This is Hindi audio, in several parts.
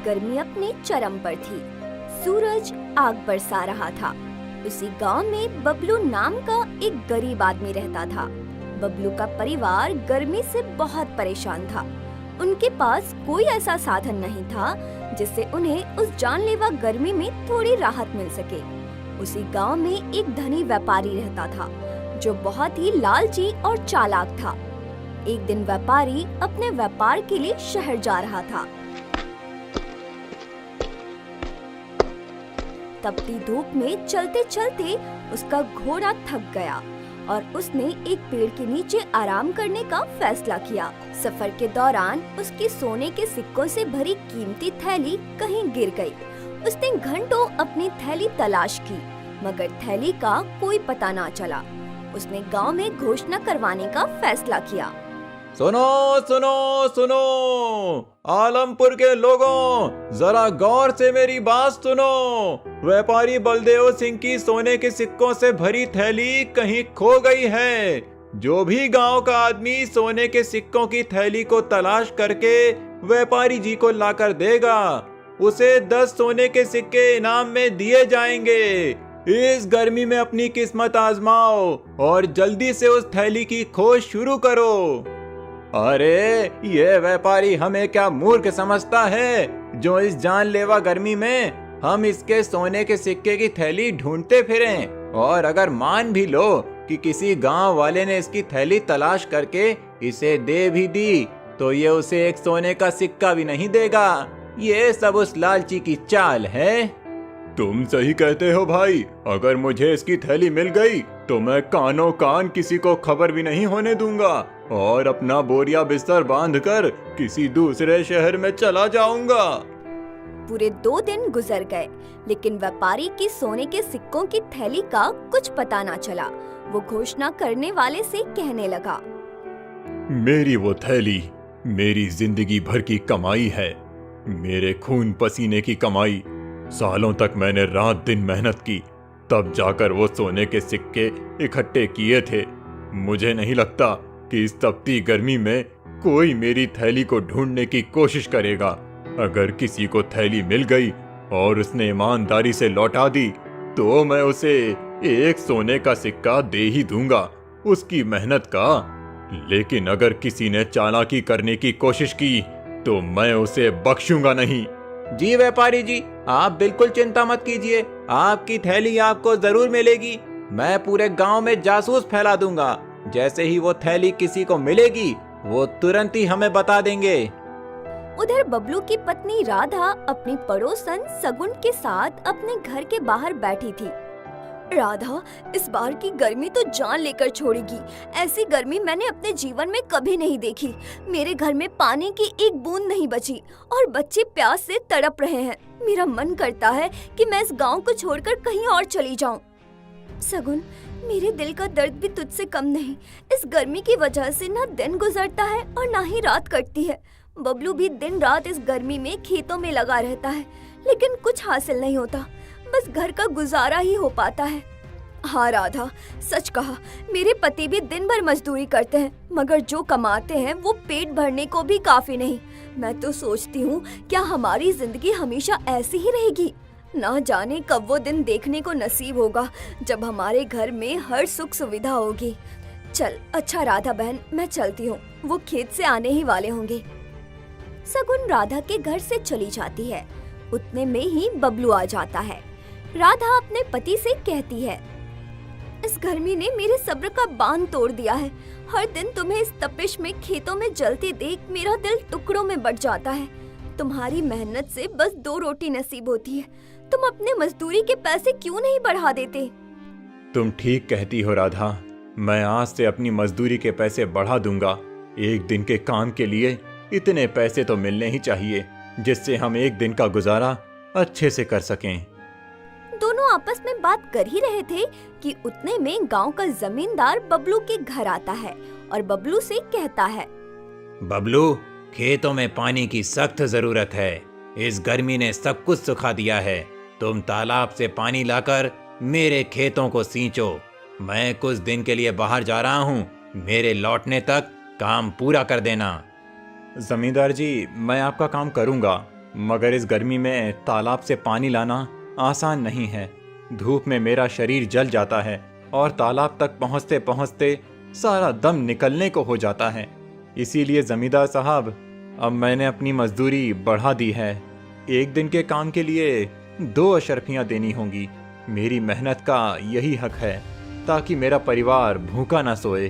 गर्मी अपने चरम पर थी। सूरज आग बरसा रहा था। उसी गांव में बबलू नाम का एक गरीब आदमी रहता था। बबलू का परिवार गर्मी से बहुत परेशान था। उनके पास कोई ऐसा साधन नहीं था जिससे उन्हें उस जानलेवा गर्मी में थोड़ी राहत मिल सके। उसी गांव में एक धनी व्यापारी रहता था जो बहुत ही लालची और चालाक था। एक दिन व्यापारी अपने व्यापार के लिए शहर जा रहा था। तपती धूप में चलते चलते उसका घोड़ा थक गया और उसने एक पेड़ के नीचे आराम करने का फैसला किया। सफर के दौरान उसकी सोने के सिक्कों से भरी कीमती थैली कहीं गिर गई। उसने घंटों अपनी थैली तलाश की मगर थैली का कोई पता ना चला। उसने गांव में घोषणा करवाने का फैसला किया। सुनो सुनो सुनो, आलमपुर के लोगों, जरा गौर से मेरी बात सुनो। व्यापारी बलदेव सिंह की सोने के सिक्कों से भरी थैली कहीं खो गई है। जो भी गांव का आदमी सोने के सिक्कों की थैली को तलाश करके व्यापारी जी को लाकर देगा, उसे 10 सोने के सिक्के इनाम में दिए जाएंगे। इस गर्मी में अपनी किस्मत आजमाओ और जल्दी से उस थैली की खोज शुरू करो। अरे ये व्यापारी हमें क्या मूर्ख समझता है जो इस जानलेवा गर्मी में हम इसके सोने के सिक्के की थैली ढूंढते फिरें। और अगर मान भी लो कि किसी गांव वाले ने इसकी थैली तलाश करके इसे दे भी दी तो ये उसे एक सोने का सिक्का भी नहीं देगा। ये सब उस लालची की चाल है। तुम सही कहते हो भाई, अगर मुझे इसकी थैली मिल गई तो मैं कानों कान किसी को खबर भी नहीं होने दूंगा और अपना बोरिया बिस्तर बांधकर किसी दूसरे शहर में चला जाऊंगा। पूरे 2 दिन गुजर गए लेकिन व्यापारी की सोने के सिक्कों की थैली का कुछ पता ना चला। वो घोषणा करने वाले से कहने लगा, मेरी वो थैली मेरी जिंदगी भर की कमाई है, मेरे खून पसीने की कमाई। सालों तक मैंने रात दिन मेहनत की, तब जाकर वो सोने के सिक्के इकट्ठे किए थे। मुझे नहीं लगता कि इस तपती गर्मी में कोई मेरी थैली को ढूंढने की कोशिश करेगा। अगर किसी को थैली मिल गई और उसने ईमानदारी से लौटा दी तो मैं उसे एक सोने का सिक्का दे ही दूंगा, उसकी मेहनत का। लेकिन अगर किसी ने चालाकी करने की कोशिश की तो मैं उसे बख्शूंगा नहीं। जी व्यापारी जी, आप बिल्कुल चिंता मत कीजिए, आपकी थैली आपको जरूर मिलेगी। मैं पूरे गांव में जासूस फैला दूंगा। जैसे ही वो थैली किसी को मिलेगी वो तुरंत ही हमें बता देंगे। उधर बबलू की पत्नी राधा अपनी पड़ोसन सगुन के साथ अपने घर के बाहर बैठी थी। राधा, इस बार की गर्मी तो जान लेकर छोड़ेगी। ऐसी गर्मी मैंने अपने जीवन में कभी नहीं देखी। मेरे घर में पानी की एक बूंद नहीं बची और बच्चे प्यास से तड़प रहे हैं। मेरा मन करता है कि मैं इस गांव को छोड़कर कहीं और चली जाऊं। सगुन, मेरे दिल का दर्द भी तुझसे कम नहीं। इस गर्मी की वजह से ना दिन गुजरता है और ना ही रात कटती है। बबलू भी दिन रात इस गर्मी में खेतों में लगा रहता है लेकिन कुछ हासिल नहीं होता। बस घर का गुजारा ही हो पाता है। हाँ राधा, सच कहा, मेरे पति भी दिन भर मजदूरी करते हैं मगर जो कमाते हैं वो पेट भरने को भी काफी नहीं। मैं तो सोचती हूँ क्या हमारी जिंदगी हमेशा ऐसी ही रहेगी। ना जाने कब वो दिन देखने को नसीब होगा जब हमारे घर में हर सुख सुविधा होगी। चल अच्छा राधा बहन, मैं चलती हूँ, वो खेत से आने ही वाले होंगे। सगुन राधा के घर से चली जाती है। उतने में ही बबलू आ जाता है। राधा अपने पति से कहती है, इस गर्मी ने मेरे सब्र का बांध तोड़ दिया है। हर दिन तुम्हें इस तपिश में खेतों में जलते देख मेरा दिल टुकड़ों में बट जाता है। तुम्हारी मेहनत से बस 2 रोटी नसीब होती है। तुम अपने मजदूरी के पैसे क्यों नहीं बढ़ा देते? तुम ठीक कहती हो राधा, मैं आज से अपनी मजदूरी के पैसे बढ़ा दूंगा। एक दिन के काम के लिए इतने पैसे तो मिलने ही चाहिए जिससे हम एक दिन का गुजारा अच्छे से कर सकें। दोनों आपस में बात कर ही रहे थे कि उतने में गांव का जमींदार बबलू के घर आता है और बबलू से कहता है, बबलू, खेतों में पानी की सख्त जरूरत है। इस गर्मी ने सब कुछ सुखा दिया है। तुम तालाब से पानी लाकर मेरे खेतों को सींचो। मैं कुछ दिन के लिए बाहर जा रहा हूँ, मेरे लौटने तक काम पूरा कर देना। जमींदार जी, मैं आपका काम करूंगा, मगर इस गर्मी में तालाब से पानी लाना आसान नहीं है। धूप में मेरा शरीर जल जाता है और तालाब तक पहुंचते पहुंचते सारा दम निकलने को हो जाता है। इसीलिए जमींदार साहब, अब मैंने अपनी मजदूरी बढ़ा दी है। एक दिन के काम के लिए 2 अशर्फियां देनी होंगी। मेरी मेहनत का यही हक है ताकि मेरा परिवार भूखा ना सोए।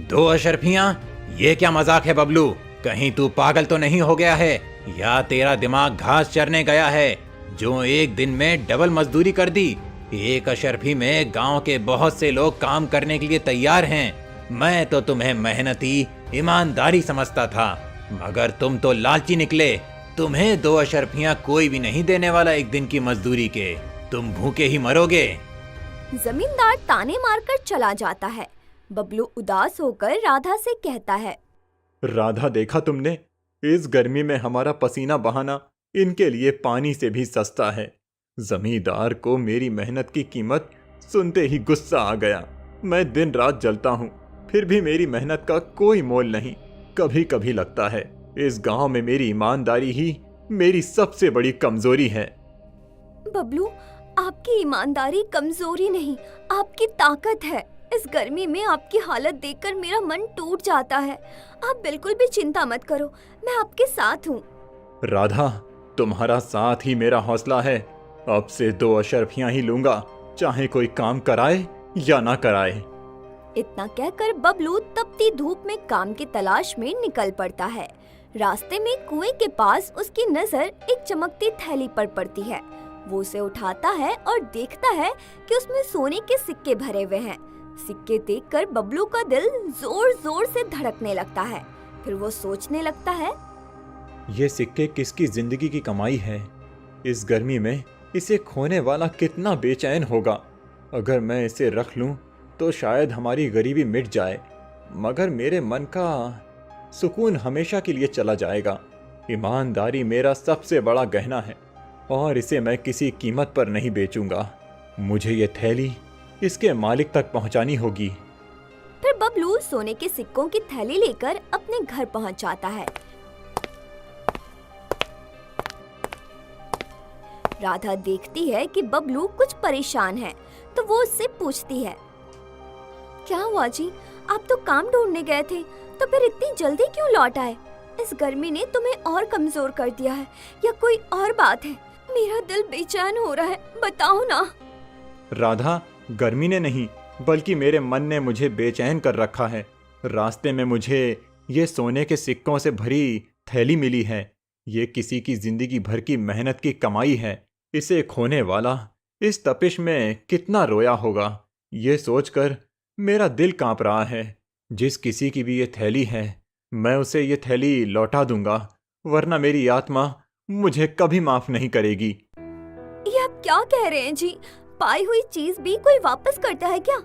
2 अशर्फियां? ये क्या मजाक है बबलू? कहीं तू पागल तो नहीं हो गया है या तेरा दिमाग घास चरने गया है जो एक दिन में डबल मजदूरी कर दी? 1 अशर्फी में गांव के बहुत से लोग काम करने के लिए तैयार हैं। मैं तो तुम्हें मेहनती, ईमानदारी समझता था, मगर तुम तो लालची निकले। तुम्हें 2 अशर्फियां कोई भी नहीं देने वाला एक दिन की मजदूरी के। तुम भूखे ही मरोगे। जमींदार ताने मारकर चला जाता है। बबलू उदास होकर राधा से कहता है, राधा, देखा तुमने? इस गर्मी में हमारा पसीना बहाना इनके लिए पानी से भी सस्ता है। जमींदार को मेरी मेहनत की कीमत सुनते ही गुस्सा आ गया। मैं दिन रात जलता हूँ, फिर भी मेरी मेहनत का कोई मोल नहीं। कभी कभी लगता है इस गांव में मेरी ईमानदारी ही मेरी सबसे बड़ी कमजोरी है। बबलू, आपकी ईमानदारी कमजोरी नहीं, आपकी ताकत है। इस गर्मी में आपकी हालत देखकर मेरा मन टूट जाता है। आप बिल्कुल भी चिंता मत करो, मैं आपके साथ हूँ। राधा, तुम्हारा साथ ही मेरा हौसला है। अब से 2 अशर्फियां ही लूंगा, चाहे कोई काम कराए या ना कराए। इतना कहकर बबलू तपती धूप में काम की तलाश में निकल पड़ता है। रास्ते में कुएं के पास उसकी नजर एक चमकती थैली पर पड़ती है। वो उसे उठाता है और देखता है कि उसमें सोने के सिक्के भरे हुए हैं। सिक्के देखकर बबलू का दिल जोर जोर से धड़कने लगता है। फिर वो सोचने लगता है, ये सिक्के किसकी जिंदगी की कमाई है? इस गर्मी में इसे खोने वाला कितना बेचैन होगा। अगर मैं इसे रख लूं तो शायद हमारी गरीबी मिट जाए, मगर मेरे मन का सुकून हमेशा के लिए चला जाएगा। ईमानदारी मेरा सबसे बड़ा गहना है और इसे मैं किसी कीमत पर नहीं बेचूंगा। मुझे ये थैली इसके मालिक तक पहुंचानी होगी। फिर बबलू सोने के सिक्कों की थैली लेकर अपने घर पहुंच जाता है। राधा देखती है कि बबलू कुछ परेशान है, तो वो उससे पूछती है, क्या हुआ जी? आप तो काम ढूंढने गए थे, तो फिर इतनी जल्दी क्यों लौट आए? इस गर्मी ने तुम्हें और कमजोर कर दिया है या कोई और बात है? मेरा दिल बेचैन हो रहा है, बताओ ना। राधा, गर्मी ने नहीं बल्कि मेरे मन ने मुझे बेचैन कर रखा है। रास्ते में मुझे ये सोने के सिक्कों से भरी थैली मिली है। ये किसी की जिंदगी भर की मेहनत की कमाई है। इसे खोने वाला इस तपिश में कितना रोया होगा, ये सोचकर मेरा दिल कांप रहा है। जिस किसी की भी ये थैली है, मैं उसे ये थैली लौटा दूंगा, वरना मेरी आत्मा मुझे कभी माफ नहीं करेगी। ये आप क्या कह रहे हैं जी? पाई हुई चीज भी कोई वापस करता है क्या?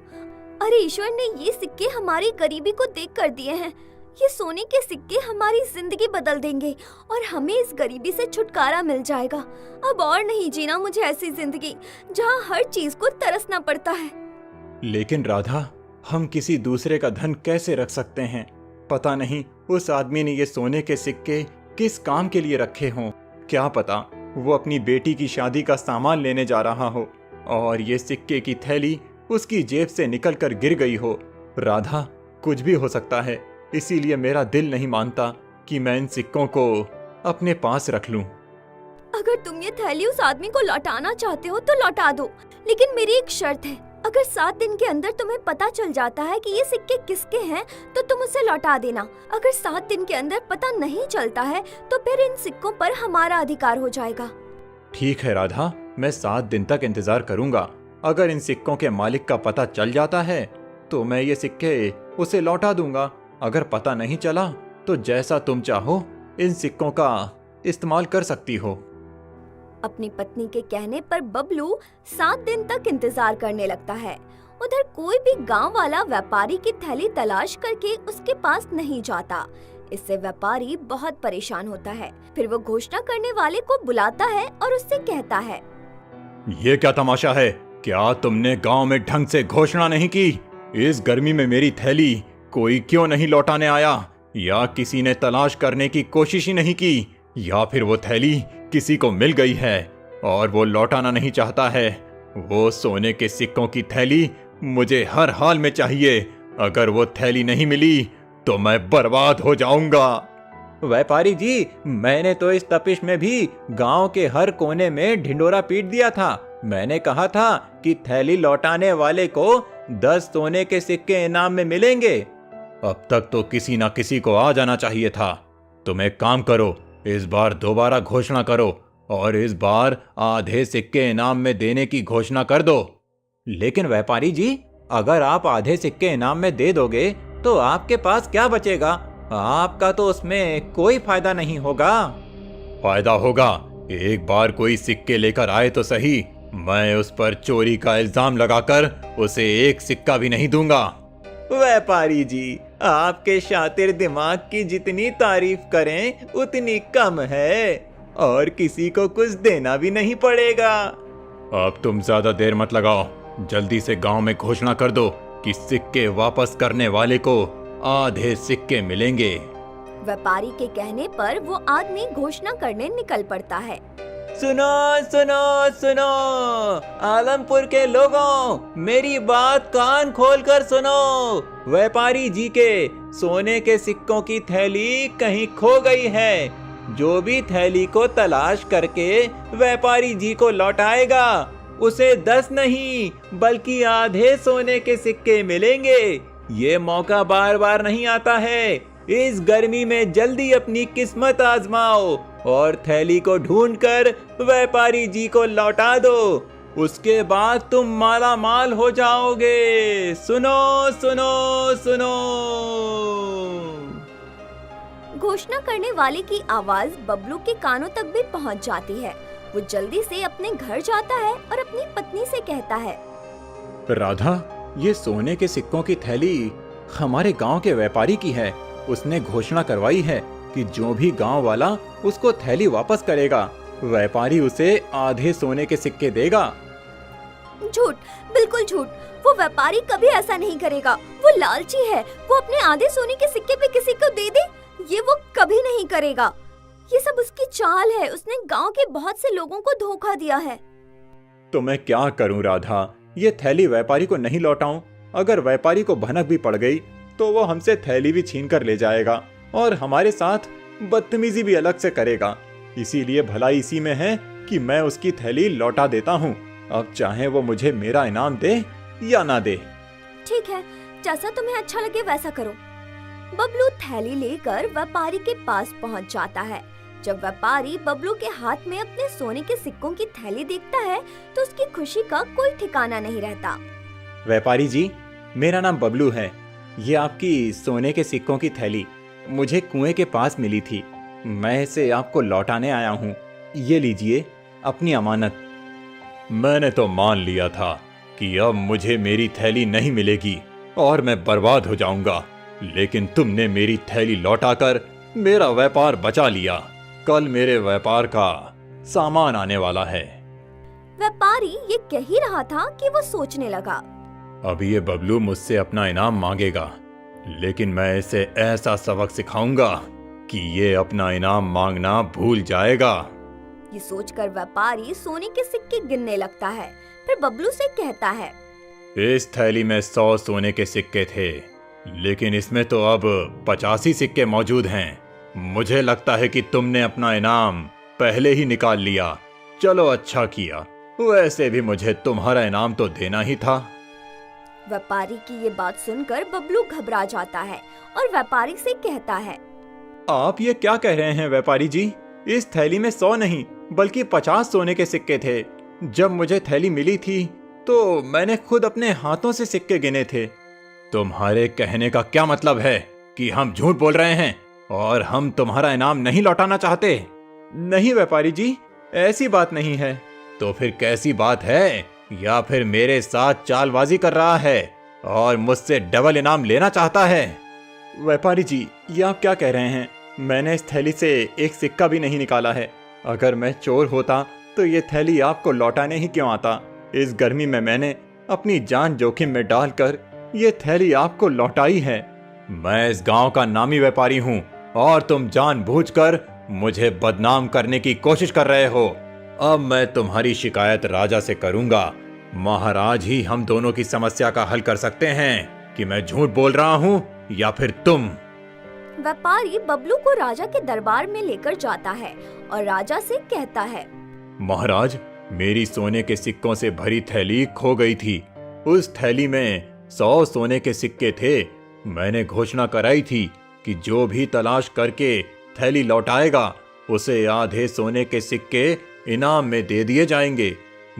अरे ईश्वर ने ये सिक्के हमारी गरीबी को देख कर दिए हैं। ये सोने के सिक्के हमारी जिंदगी बदल देंगे और हमें इस गरीबी से छुटकारा मिल जाएगा। अब और नहीं जीना मुझे ऐसी जिंदगी जहाँ हर चीज को तरसना पड़ता है। लेकिन राधा, हम किसी दूसरे का धन कैसे रख सकते हैं? पता नहीं उस आदमी ने ये सोने के सिक्के किस काम के लिए रखे हों। क्या पता वो अपनी बेटी की शादी का सामान लेने जा रहा हो और ये सिक्के की थैली उसकी जेब से निकलकर गिर गई हो। राधा, कुछ भी हो सकता है, इसीलिए मेरा दिल नहीं मानता कि मैं इन सिक्कों को अपने पास रख लूं। अगर तुम ये थैली उस आदमी को लौटाना चाहते हो तो लौटा दो, लेकिन मेरी एक शर्त है। अगर 7 दिन के अंदर तुम्हें पता चल जाता है कि ये सिक्के किसके हैं तो तुम उसे लौटा देना। अगर 7 दिन के अंदर पता नहीं चलता है तो फिर इन सिक्कों पर हमारा अधिकार हो जाएगा। ठीक है राधा, मैं 7 दिन तक इंतजार करूंगा। अगर इन सिक्कों के मालिक का पता चल जाता है तो मैं ये सिक्के उसे लौटा दूंगा। अगर पता नहीं चला तो जैसा तुम चाहो इन सिक्कों का इस्तेमाल कर सकती हो। अपनी पत्नी के कहने पर बबलू 7 दिन तक इंतजार करने लगता है। उधर कोई भी गांव वाला व्यापारी की थैली तलाश करके उसके पास नहीं जाता। इससे व्यापारी बहुत परेशान होता है। फिर वो घोषणा करने वाले को बुलाता है और उससे कहता है, ये क्या तमाशा है? क्या तुमने गांव में ढंग से घोषणा नहीं की? इस गर्मी में मेरी थैली कोई क्यों नहीं लौटाने आया? या किसी ने तलाश करने की कोशिश ही नहीं की? या फिर वो थैली किसी को मिल गई है और वो लौटाना नहीं चाहता है। वो सोने के सिक्कों की थैली मुझे हर हाल में चाहिए। अगर वो थैली नहीं मिली तो मैं बर्बाद हो जाऊंगा। व्यापारी जी, मैंने तो इस तपिश में भी गांव के हर कोने में ढिंडोरा पीट दिया था। मैंने कहा था कि थैली लौटाने वाले को 10 सोने के सिक्के इनाम में मिलेंगे। अब तक तो किसी ना किसी को आ जाना चाहिए था। तुम एक काम करो, इस बार दोबारा घोषणा करो और इस बार आधे सिक्के इनाम में देने की घोषणा कर दो। लेकिन व्यापारी जी, अगर आप आधे सिक्के इनाम में दे दोगे तो आपके पास क्या बचेगा? आपका तो उसमें कोई फायदा नहीं होगा। फायदा होगा। एक बार कोई सिक्के लेकर आए तो सही, मैं उस पर चोरी का इल्जाम लगाकर उसे एक सिक्का भी नहीं दूंगा। व्यापारी जी, आपके शातिर दिमाग की जितनी तारीफ करें उतनी कम है और किसी को कुछ देना भी नहीं पड़ेगा। अब तुम ज्यादा देर मत लगाओ, जल्दी से गांव में घोषणा कर दो कि सिक्के वापस करने वाले को आधे सिक्के मिलेंगे। व्यापारी के कहने पर वो आदमी घोषणा करने निकल पड़ता है। सुनो सुनो सुनो, आलमपुर के लोगों, मेरी बात कान खोलकर सुनो। व्यापारी जी के सोने के सिक्कों की थैली कहीं खो गई है। जो भी थैली को तलाश करके व्यापारी जी को लौटाएगा उसे 10 नहीं बल्कि आधे सोने के सिक्के मिलेंगे। ये मौका बार बार नहीं आता है। इस गर्मी में जल्दी अपनी किस्मत आजमाओ और थैली को ढूंढकर व्यापारी जी को लौटा दो। उसके बाद तुम माला माल हो जाओगे। सुनो सुनो सुनो। घोषणा करने वाले की आवाज बबलू के कानों तक भी पहुंच जाती है। वो जल्दी से अपने घर जाता है और अपनी पत्नी से कहता है, राधा, ये सोने के सिक्कों की थैली हमारे गांव के व्यापारी की है। उसने घोषणा करवाई है कि जो भी गांव वाला उसको थैली वापस करेगा, व्यापारी उसे आधे सोने के सिक्के देगा। झूठ, बिल्कुल झूठ। वो व्यापारी कभी ऐसा नहीं करेगा। वो लालची है। वो अपने आधे सोने के सिक्के भी किसी को दे दे, ये वो कभी नहीं करेगा। ये सब उसकी चाल है। उसने गांव के बहुत से लोगों को धोखा दिया है। तो मैं क्या करूं राधा, ये थैली व्यापारी को नहीं लौटाऊं? अगर व्यापारी को भनक भी पड़ गई तो वो हमसे थैली भी छीन कर ले जाएगा और हमारे साथ बदतमीजी भी अलग से करेगा। इसीलिए भलाई इसी में है कि मैं उसकी थैली लौटा देता हूँ। अब चाहे वो मुझे मेरा इनाम दे या ना दे। ठीक है, जैसा तुम्हें अच्छा लगे वैसा करो। बबलू थैली लेकर व्यापारी के पास पहुंच जाता है। जब व्यापारी बबलू के हाथ में अपने सोने के सिक्कों की थैली देखता है तो उसकी खुशी का कोई ठिकाना नहीं रहता। व्यापारी जी, मेरा नाम बबलू है। ये आपकी सोने के सिक्कों की थैली मुझे कुएं के पास मिली थी। मैं इसे आपको लौटाने आया हूँ। ये लीजिए अपनी अमानत। मैंने तो मान लिया था कि अब मुझे मेरी थैली नहीं मिलेगी और मैं बर्बाद हो जाऊंगा, लेकिन तुमने मेरी थैली लौटाकर मेरा व्यापार बचा लिया। कल मेरे व्यापार का सामान आने वाला है। व्यापारी ये कह ही रहा था कि वो सोचने लगा। अब ये बबलू मुझसे अपना इनाम मांगेगा, लेकिन मैं इसे ऐसा सबक सिखाऊंगा कि ये अपना इनाम मांगना भूल जाएगा। ये सोचकर व्यापारी सोने के सिक्के गिनने लगता है। फिर बबलू से कहता है, इस थैली में 100 सोने के सिक्के थे, लेकिन इसमें तो अब 85 सिक्के मौजूद हैं। मुझे लगता है कि तुमने अपना इनाम पहले ही निकाल लिया। चलो अच्छा किया, वैसे भी मुझे तुम्हारा इनाम तो देना ही था। व्यापारी की ये बात सुनकर बबलू घबरा जाता है और व्यापारी से कहता है, आप ये क्या कह रहे हैं व्यापारी जी? इस थैली में 100 नहीं बल्कि 50 सोने के सिक्के थे। जब मुझे थैली मिली थी तो मैंने खुद अपने हाथों से सिक्के गिने थे। तुम्हारे कहने का क्या मतलब है कि हम झूठ बोल रहे हैं और हम तुम्हारा इनाम नहीं लौटाना चाहते? नहीं व्यापारी जी, ऐसी बात नहीं है। तो फिर कैसी बात है? या फिर मेरे साथ चालबाजी कर रहा है और मुझसे डबल इनाम लेना चाहता है? व्यापारी जी, ये आप क्या कह रहे हैं? मैंने इस थैली से एक सिक्का भी नहीं निकाला है। अगर मैं चोर होता तो ये थैली आपको लौटाने ही क्यों आता? इस गर्मी में मैंने अपनी जान जोखिम में डालकर ये थैली आपको लौटाई है। मैं इस गांव का नामी व्यापारी हूँ और तुम जानबूझकर मुझे बदनाम करने की कोशिश कर रहे हो। अब मैं तुम्हारी शिकायत राजा से करूंगा। महाराज ही हम दोनों की समस्या का हल कर सकते हैं कि मैं झूठ बोल रहा हूँ या फिर तुम। व्यापारी बबलू को राजा के दरबार में लेकर जाता है और राजा से कहता है, महाराज, मेरी सोने के सिक्कों से भरी थैली खो गई थी। उस थैली में 100 सोने के सिक्के थे। मैंने घोषणा कराई थी कि जो भी तलाश करके थैली लौटाएगा उसे आधे सोने के सिक्के इनाम में दे दिए जाएंगे।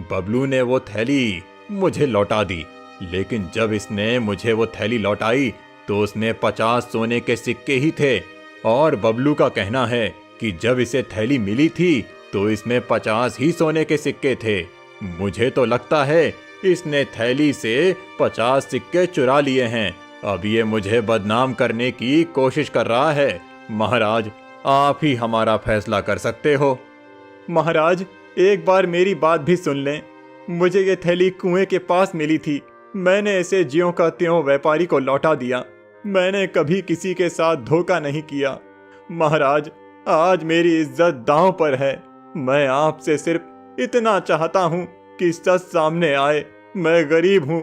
बबलू ने वो थैली मुझे लौटा दी, लेकिन जब इसने मुझे वो थैली लौटाई तो उसमें 50 सोने के सिक्के ही थे। और बबलू का कहना है कि जब इसे थैली मिली थी तो इसमें 50 ही सोने के सिक्के थे। मुझे तो लगता है इसने थैली से 50 सिक्के चुरा लिए हैं। अब ये मुझे बदनाम करने की कोशिश कर रहा है। महाराज, आप ही हमारा फैसला कर सकते हो। महाराज, एक बार मेरी बात भी सुन लें। मुझे ये थैली कुएं के पास मिली थी। मैंने इसे ज्यों का त्यों व्यापारी को लौटा दिया। मैंने कभी किसी के साथ धोखा नहीं किया। महाराज, आज मेरी इज्जत दांव पर है। मैं आपसे सिर्फ इतना चाहता हूँ कि सच सामने आए। मैं गरीब हूँ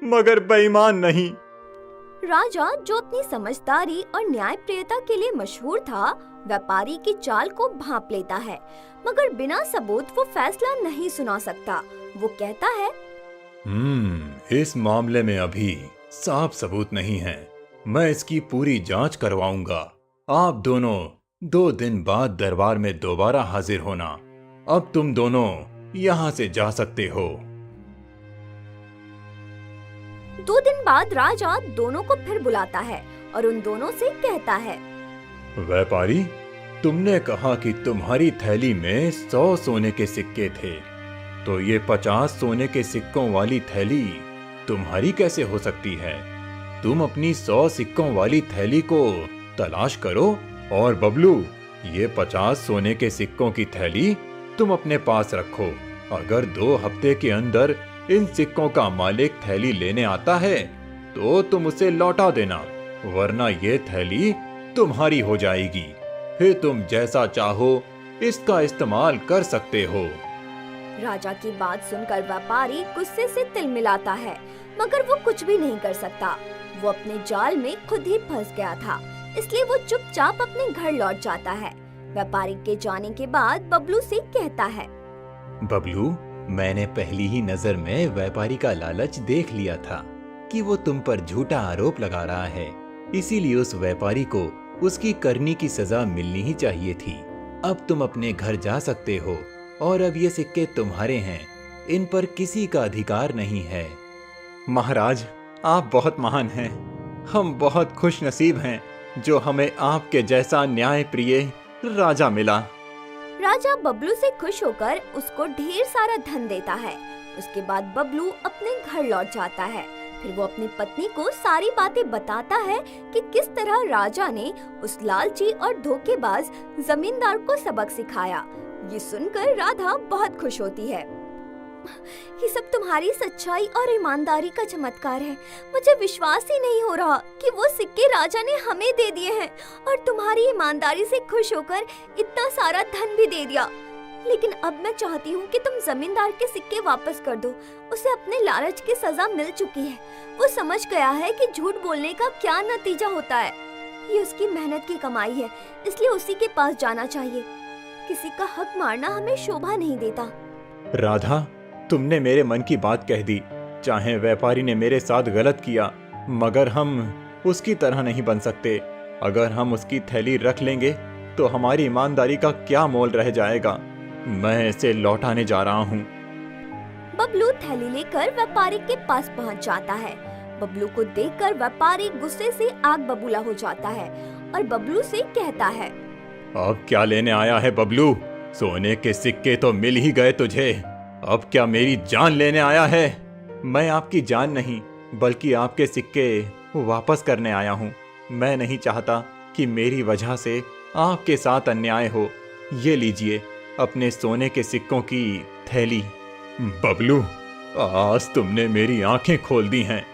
मगर बेईमान नहीं। राजा, जो अपनी समझदारी और न्यायप्रियता के लिए मशहूर था, व्यापारी की चाल को भांप लेता है, मगर बिना सबूत वो फैसला नहीं सुना सकता। वो कहता है, इस मामले में अभी साफ सबूत नहीं है। मैं इसकी पूरी जांच करवाऊंगा। आप दोनों 2 दिन बाद दरबार में दोबारा हाजिर होना। अब तुम दोनों यहाँ से जा सकते हो। 2 दिन बाद राजा दोनों को फिर बुलाता है और उन दोनों से कहता है, व्यापारी, तुमने कहा कि तुम्हारी थैली में 100 सोने के सिक्के थे, तो ये 50 सोने के सिक्कों वाली थैली तुम्हारी कैसे हो सकती है? तुम अपनी 100 सिक्कों वाली थैली को तलाश करो। और बबलू, ये 50 सोने के सिक्कों की थैली तुम अपने पास रखो। अगर 2 हफ्ते के अंदर इन सिक्कों का मालिक थैली लेने आता है तो तुम उसे लौटा देना, वरना ये थैली तुम्हारी हो जाएगी। फिर तुम जैसा चाहो इसका इस्तेमाल कर सकते हो। राजा की बात सुनकर व्यापारी गुस्से से तिलमिलाता है, मगर वो कुछ भी नहीं कर सकता। वो अपने जाल में खुद ही फंस गया था, इसलिए वो चुपचाप अपने घर लौट जाता है। व्यापारी के जाने के बाद बबलू से कहता है, बबलू, मैंने पहली ही नजर में व्यापारी का लालच देख लिया था कि वो तुम पर झूठा आरोप लगा रहा है। इसीलिए उस व्यापारी को उसकी करनी की सजा मिलनी ही चाहिए थी। अब तुम अपने घर जा सकते हो और अब ये सिक्के तुम्हारे हैं। इन पर किसी का अधिकार नहीं है। महाराज, आप बहुत महान हैं। हम बहुत खुश नसीब हैं जो हमें आपके जैसा न्याय प्रिय राजा मिला। राजा बबलू से खुश होकर उसको ढेर सारा धन देता है। उसके बाद बबलू अपने घर लौट जाता है। फिर वो अपनी पत्नी को सारी बातें बताता है कि किस तरह राजा ने उस लालची और धोखेबाज जमींदार को सबक सिखाया। ये सुनकर राधा बहुत खुश होती है। ये सब तुम्हारी सच्चाई और ईमानदारी का चमत्कार है। मुझे विश्वास ही नहीं हो रहा कि वो सिक्के राजा ने हमें दे दिए हैं और तुम्हारी ईमानदारी से खुश होकर इतना सारा धन भी दे दिया। लेकिन अब मैं चाहती हूँ कि तुम जमींदार के सिक्के वापस कर दो। उसे अपने लालच की सजा मिल चुकी है। वो समझ गया है कि झूठ बोलने का क्या नतीजा होता है। ये उसकी मेहनत की कमाई है, इसलिए उसी के पास जाना चाहिए। किसी का हक मारना हमें शोभा नहीं देता। राधा, तुमने मेरे मन की बात कह दी। चाहे व्यापारी ने मेरे साथ गलत किया, मगर हम उसकी तरह नहीं बन सकते। अगर हम उसकी थैली रख लेंगे तो हमारी ईमानदारी का क्या मोल रह जाएगा। मैं इसे लौटाने जा रहा हूँ। बबलू थैली लेकर व्यापारी के पास पहुँच जाता है। बबलू को देखकर व्यापारी गुस्से से आग बबूला हो जाता है और बबलू से कहता है, अब क्या लेने आया है बबलू? सोने के सिक्के तो मिल ही गए तुझे। अब क्या मेरी जान लेने आया है? मैं आपकी जान नहीं बल्कि आपके सिक्के वापस करने आया हूँ। मैं नहीं चाहता कि मेरी वजह से आपके साथ अन्याय हो। ये लीजिए अपने सोने के सिक्कों की थैली। बबलू, आज तुमने मेरी आंखें खोल दी हैं।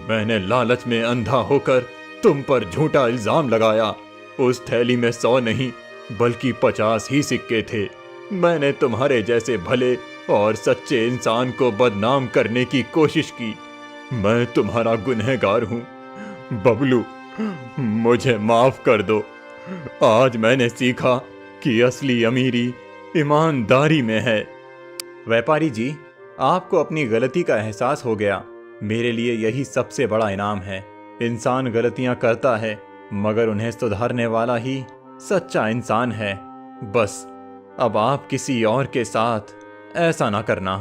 मैंने लालच में अंधा होकर तुम पर झूठा इल्जाम लगाया। उस थैली में 100 नहीं बल्कि 50 ही सिक्के थे। मैंने तुम्हारे जैसे भले और सच्चे इंसान को बदनाम करने की कोशिश की। मैं तुम्हारा गुनहगार हूँ। बबलू, मुझे माफ कर दो। आज मैंने सीखा कि असली अमीरी ईमानदारी में है। व्यापारी जी, आपको अपनी गलती का एहसास हो गया। मेरे लिए यही सबसे बड़ा इनाम है। इंसान गलतियां करता है, मगर उन्हें सुधारने वाला ही सच्चा इंसान है। बस अब आप किसी और के साथ ऐसा ना करना।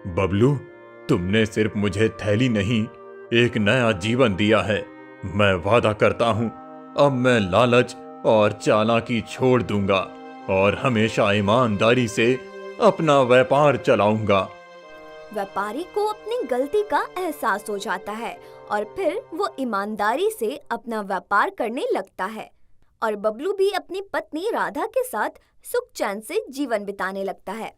बबलू, तुमने सिर्फ मुझे थैली नहीं, एक नया जीवन दिया है। मैं वादा करता हूँ, अब मैं लालच और चालाकी छोड़ दूंगा और हमेशा ईमानदारी से अपना व्यापार चलाऊंगा। व्यापारी को अपनी गलती का एहसास हो जाता है और फिर वो ईमानदारी से अपना व्यापार करने लगता है और बबलू भी अपनी पत्नी राधा के साथ सुख चैन से जीवन बिताने लगता है।